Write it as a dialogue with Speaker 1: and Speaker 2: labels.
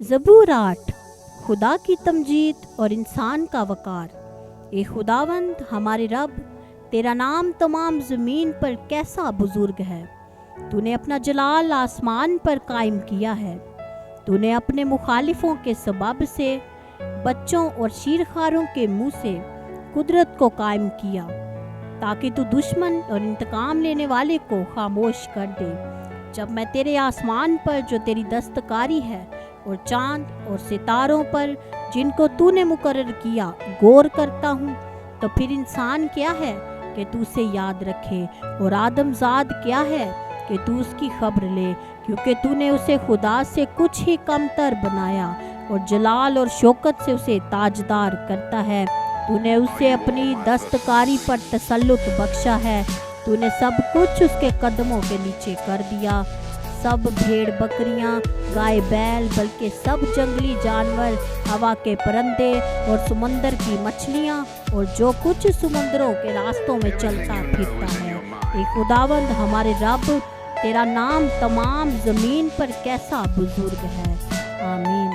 Speaker 1: ज़बूर 8। खुदा की तमजीद और इंसान का वकार। ए खुदावंद हमारे रब, तेरा नाम तमाम ज़मीन पर कैसा बुजुर्ग है। तूने अपना जलाल आसमान पर कायम किया है। तूने अपने मुखालिफों के सबब से बच्चों और शीरखारों के मुंह से कुदरत को कायम किया, ताकि तू दुश्मन और इंतकाम लेने वाले को खामोश कर दे। जब मैं तेरे आसमान पर जो तेरी दस्तकारी है और चांद और सितारों पर जिनको तूने मुकर्रर किया गौर करता हूँ, तो फिर इंसान क्या है कि तू उसे याद रखे, और आदमजाद क्या है कि तू उसकी खबर ले, क्योंकि तूने उसे खुदा से कुछ ही कमतर बनाया और जलाल और शौकत से उसे ताजदार करता है। तूने उसे अपनी दस्तकारी पर तसल्लुत बख्शा है। तूने सब कुछ उसके कदमों के नीचे कर दिया। सब भेड़ बकरियां, गाय बैल, बल्कि सब जंगली जानवर, हवा के परिंदे और समंदर की मछलियां और जो कुछ समुद्रों के रास्तों में चलता फिरता है। ए खुदावंद हमारे रब, तेरा नाम तमाम ज़मीन पर कैसा बुजुर्ग है। आमीन।